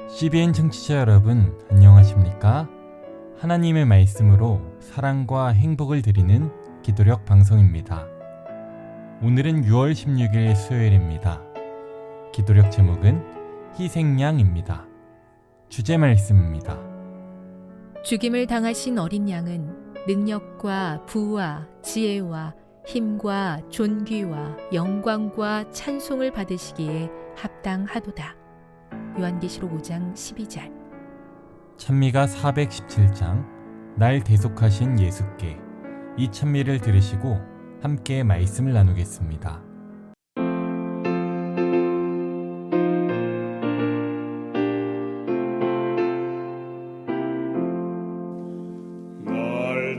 CBN 청취자 여러분, 안녕하십니까? 하나님의 말씀으로 사랑과 행복을 드리는 기도력 방송입니다. 오늘은 6월 16일 수요일입니다. 기도력 제목은 희생양입니다. 주제 말씀입니다. 죽임을 당하신 어린 양은 능력과 부와 지혜와 힘과 존귀와 영광과 찬송을 받으시기에 합당하도다. 요한계시록 5장 12절. 찬미가 417장 날 대속하신 예수께, 이 찬미를 들으시고 함께 말씀을 나누겠습니다. 날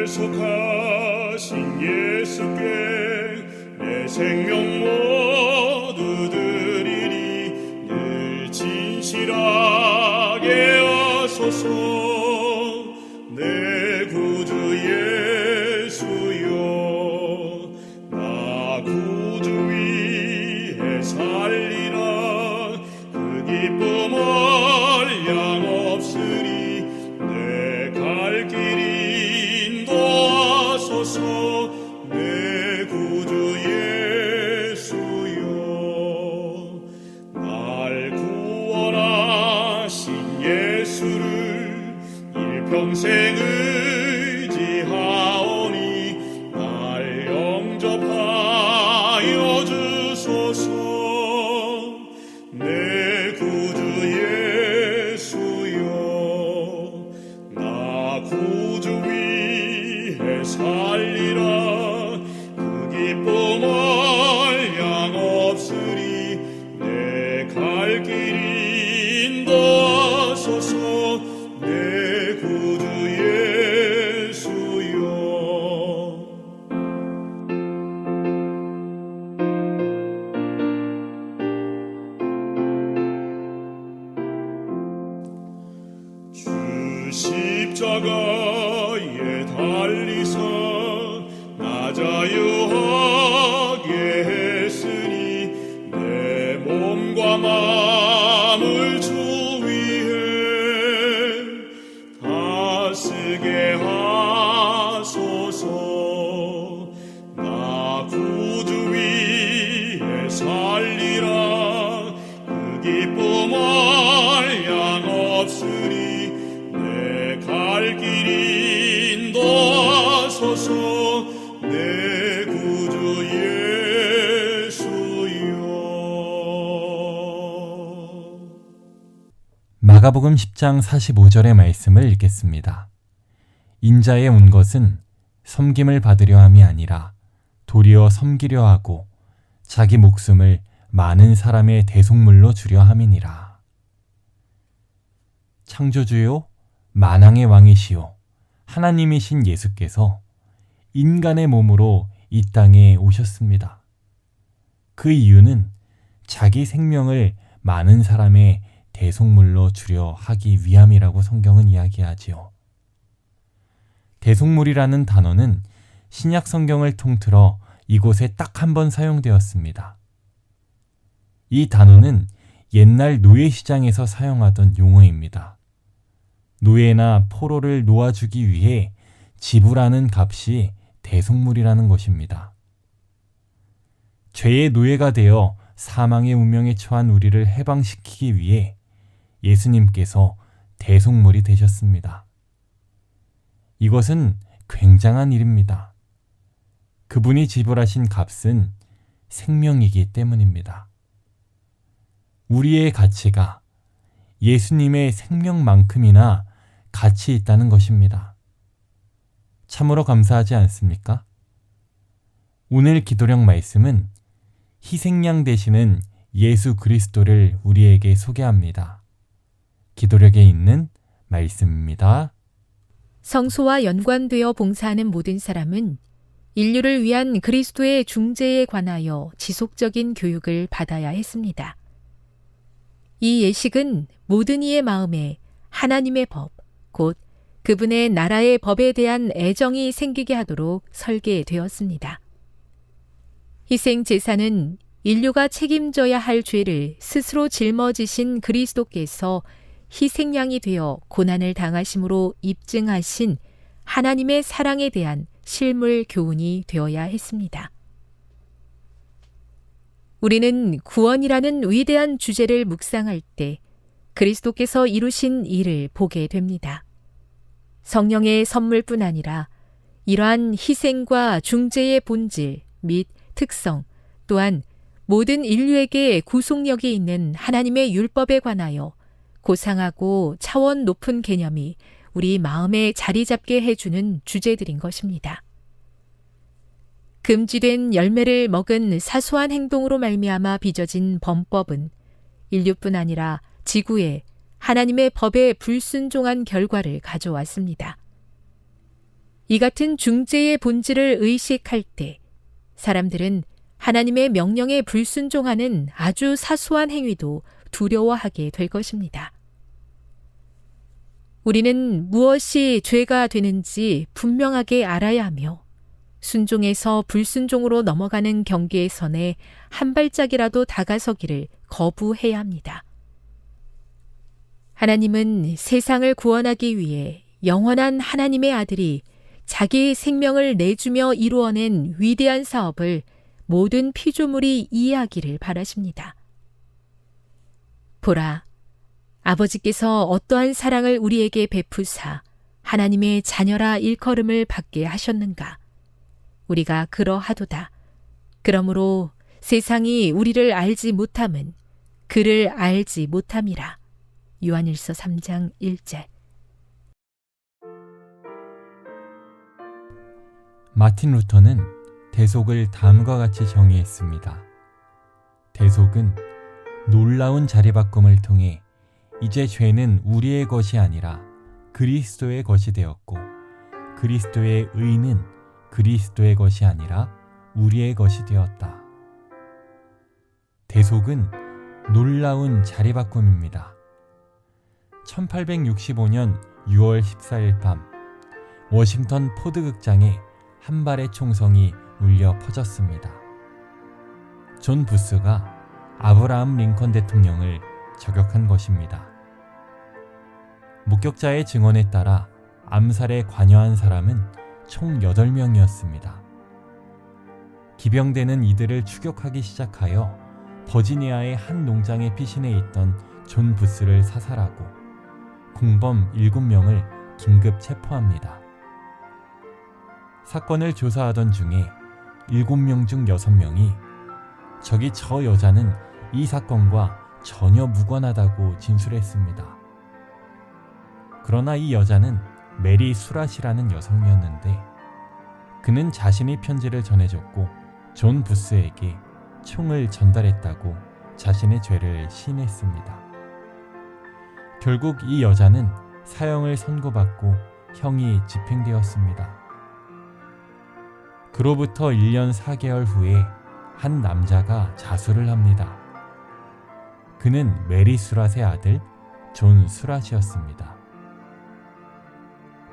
대속하신 예수께 내 생명 모두 드리리. 늘 진실하게 하소서. 내 구주 예수여, 나 구주 위에 살리라. 그 기쁨 한량 없으리. 내 갈 길 인도하소서. 내 구주 예수여, 날 구원하신 예수를 일평생 의지하오니 날 영접하여 주소서. 내 구주 예수여, 나 구주 위에 살리라. 그 기쁨 한량 없으리. 내 갈 길 인도하소서. 내 구주 예수여. 주 십자가에 달리사 나 자유하게 했으니 내 몸과 마음을 주 위에 다스게 하소서. 나 구주 위에 살리라. 그 기쁨 한량 없으리. 내 갈 길 인도하소서. 내 구주 예수여. 마가복음 10장 45절의 말씀을 읽겠습니다. 인자에 온 것은 섬김을 받으려 함이 아니라 도리어 섬기려 하고 자기 목숨을 많은 사람의 대속물로 주려 함이니라. 창조주요 만왕의 왕이시요 하나님이신 예수께서 인간의 몸으로 이 땅에 오셨습니다. 그 이유는 자기 생명을 많은 사람의 대속물로 주려 하기 위함이라고 성경은 이야기하지요. 대속물이라는 단어는 신약 성경을 통틀어 이곳에 딱 한 번 사용되었습니다. 이 단어는 옛날 노예시장에서 사용하던 용어입니다. 노예나 포로를 놓아주기 위해 지불하는 값이 대속물이라는 것입니다. 죄의 노예가 되어 사망의 운명에 처한 우리를 해방시키기 위해 예수님께서 대속물이 되셨습니다. 이것은 굉장한 일입니다. 그분이 지불하신 값은 생명이기 때문입니다. 우리의 가치가 예수님의 생명만큼이나 가치 있다는 것입니다. 참으로 감사하지 않습니까? 오늘 기도력 말씀은 희생양 되시는 예수 그리스도를 우리에게 소개합니다. 기도력에 있는 말씀입니다. 성소와 연관되어 봉사하는 모든 사람은 인류를 위한 그리스도의 중재에 관하여 지속적인 교육을 받아야 했습니다. 이 예식은 모든 이의 마음에 하나님의 법, 곧 그분의 나라의 법에 대한 애정이 생기게 하도록 설계되었습니다. 희생 제사는 인류가 책임져야 할 죄를 스스로 짊어지신 그리스도께서 희생양이 되어 고난을 당하심으로 입증하신 하나님의 사랑에 대한 실물 교훈이 되어야 했습니다. 우리는 구원이라는 위대한 주제를 묵상할 때 그리스도께서 이루신 일을 보게 됩니다. 성령의 선물뿐 아니라 이러한 희생과 중재의 본질 및 특성 또한 모든 인류에게 구속력이 있는 하나님의 율법에 관하여 고상하고 차원 높은 개념이 우리 마음에 자리 잡게 해주는 주제들인 것입니다. 금지된 열매를 먹은 사소한 행동으로 말미암아 빚어진 범법은 인류뿐 아니라 지구에 하나님의 법에 불순종한 결과를 가져왔습니다. 이 같은 중재의 본질을 의식할 때 사람들은 하나님의 명령에 불순종하는 아주 사소한 행위도 두려워하게 될 것입니다. 우리는 무엇이 죄가 되는지 분명하게 알아야 하며 순종에서 불순종으로 넘어가는 경계선에 한 발짝이라도 다가서기를 거부해야 합니다. 하나님은 세상을 구원하기 위해 영원한 하나님의 아들이 자기 생명을 내주며 이루어낸 위대한 사업을 모든 피조물이 이해하기를 바라십니다. 보라, 아버지께서 어떠한 사랑을 우리에게 베푸사 하나님의 자녀라 일컬음을 받게 하셨는가. 우리가 그러하도다. 그러므로 세상이 우리를 알지 못함은 그를 알지 못함이라. 요한일서 3장 1절. 마틴 루터는 대속을 다음과 같이 정의했습니다. 대속은 놀라운 자리바꿈을 통해 이제 죄는 우리의 것이 아니라 그리스도의 것이 되었고 그리스도의 의는 그리스도의 것이 아니라 우리의 것이 되었다. 대속은 놀라운 자리바꿈입니다. 1865년 6월 14일 밤 워싱턴 포드 극장에 한 발의 총성이 울려 퍼졌습니다. 존 부스가 아브라함 링컨 대통령을 저격한 것입니다. 목격자의 증언에 따라 암살에 관여한 사람은 총 8명이었습니다. 기병대는 이들을 추격하기 시작하여 버지니아의 한 농장의 피신해 있던 존 부스를 사살하고 공범 7명을 긴급 체포합니다. 사건을 조사하던 중에 7명 중 6명이 저기 저 여자는 이 사건과 전혀 무관하다고 진술했습니다. 그러나 이 여자는 메리 수랏이라는 여성이었는데 그는 자신의 편지를 전해줬고 존 부스에게 총을 전달했다고 자신의 죄를 시인했습니다. 결국 이 여자는 사형을 선고받고 형이 집행되었습니다. 그로부터 1년 4개월 후에 한 남자가 자수를 합니다. 그는 메리 수랏의 아들 존 수랏이었습니다.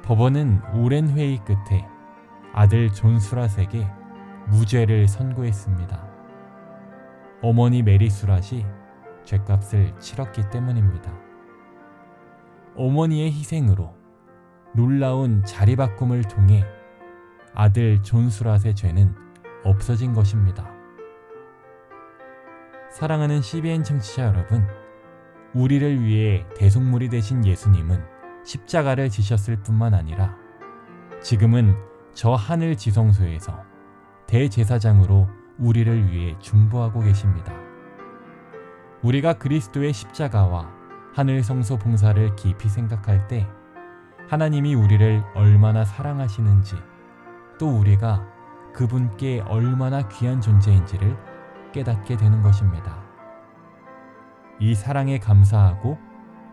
법원은 오랜 회의 끝에 아들 존 수랏에게 무죄를 선고했습니다. 어머니 메리 수랏이 죗값을 치렀기 때문입니다. 어머니의 희생으로 놀라운 자리바꿈을 통해 아들 존 수랏의 죄는 없어진 것입니다. 사랑하는 CBN 청취자 여러분, 우리를 위해 대속물이 되신 예수님은 십자가를 지셨을 뿐만 아니라 지금은 저 하늘 지성소에서 대제사장으로 우리를 위해 중보하고 계십니다. 우리가 그리스도의 십자가와 하늘 성소 봉사를 깊이 생각할 때 하나님이 우리를 얼마나 사랑하시는지 또 우리가 그분께 얼마나 귀한 존재인지를 깨닫게 되는 것입니다. 이 사랑에 감사하고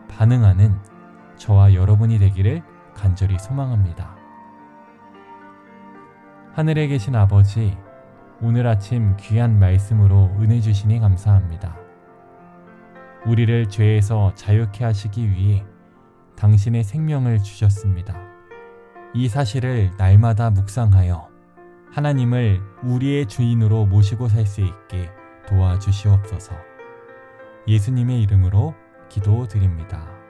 반응하는 저와 여러분이 되기를 간절히 소망합니다. 하늘에 계신 아버지, 오늘 아침 귀한 말씀으로 은혜 주시니 감사합니다. 우리를 죄에서 자유케 하시기 위해 당신의 생명을 주셨습니다. 이 사실을 날마다 묵상하여 하나님을 우리의 주인으로 모시고 살 수 있게 도와주시옵소서. 예수님의 이름으로 기도드립니다.